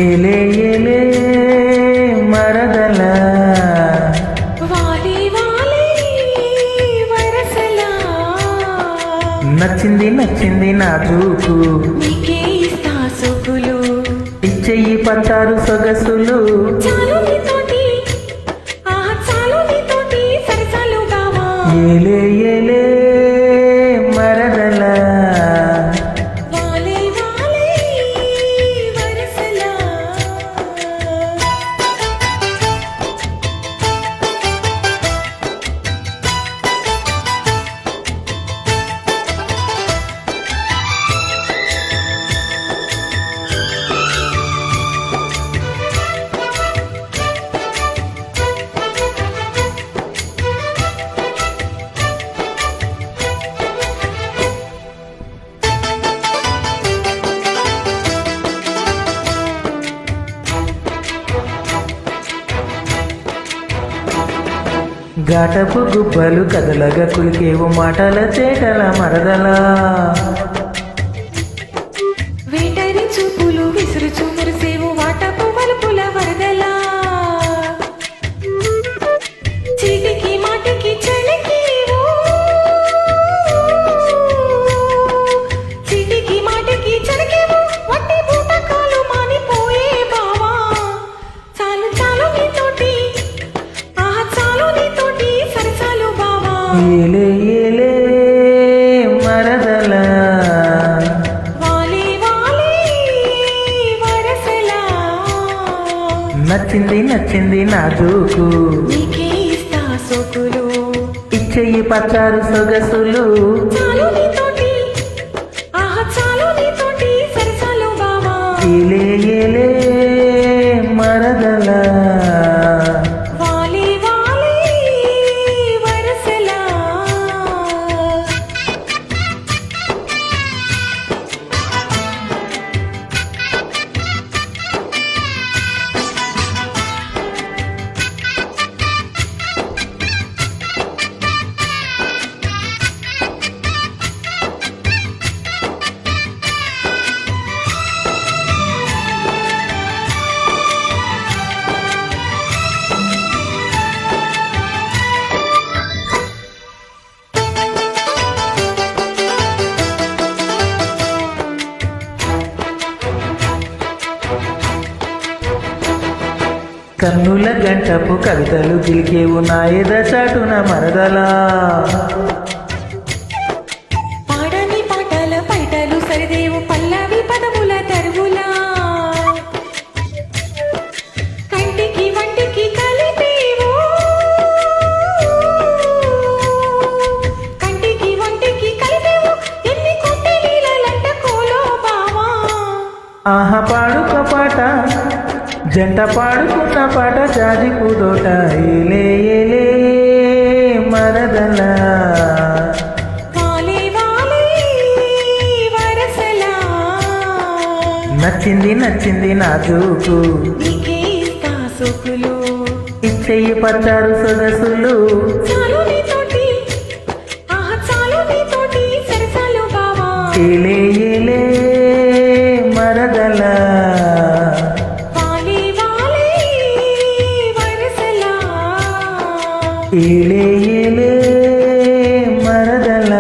ఏలే ఏలే మరదల వాలే వాలే వరసలా నచ్చింది నచ్చింది నా చూపు నీకే ఇస్తా సొగులు ఇచ్చెయ్యి పచ్చారు సొగసులు చాలు నీతోటి చాలు నీతోటి సరసాలు బావా ఏలే ఏలే మరదల వాలే వాలే వరసలా ఘాటపు గుబ్బలు కదలగా కులికేవు మాటల చేటల మరదలా వేటరి చూపులు విసురుచు మురిసేవు వాటపు వలుపుల వరదలా చీటికి మాటికి చలికేవు చీటికి మాటికి చలికేవు వట్టి బూటకాలు మానిపోయే బావా చాలు చాలు నీతోటి చాలు నీతోటి సరసాలు బావా ఏలే ఏలే మరదల వాలే వాలే వరసలా నచ్చింది నచ్చింది నా చూకు నీకే ఇస్తా సోకులు ఇచ్చెయ్యి పచ్చారు సొగసులు చాలు నీతోటి చాలు నీతోటి సరసాలు బావా ఏలే ఏలే మరదల వాలే వాలే వరసలా కన్నుల గంటపు కవితలు గిలికేవు నా ఎద చాటున మరదలా పాడని పాటల పైటలు సరిదేవు పల్లవి పదముల తరువులా కంటికి వంటికి కలిపేవు కంటికి వంటికి కలిపేవు ఎన్ని కొట్టి నీళ్ళంట కోలో బావా ఆహా పాడుక పాట జంట పాడుకున్న పాట జాజి పూదోట ఏలే ఏలే మరదల వాలే వాలే వరసలా నచ్చింది నచ్చింది నా చూపు నీకే ఇస్తా సోకులు ఇచ్చెయ్యి పచ్చారు సొగసులు చాలు నీతోటి చాలు నీతోటి సరసాలు బావా ఏలే ఏలే మరదల వాలే వాలే వరసలా ఏలే ఏలే మరదల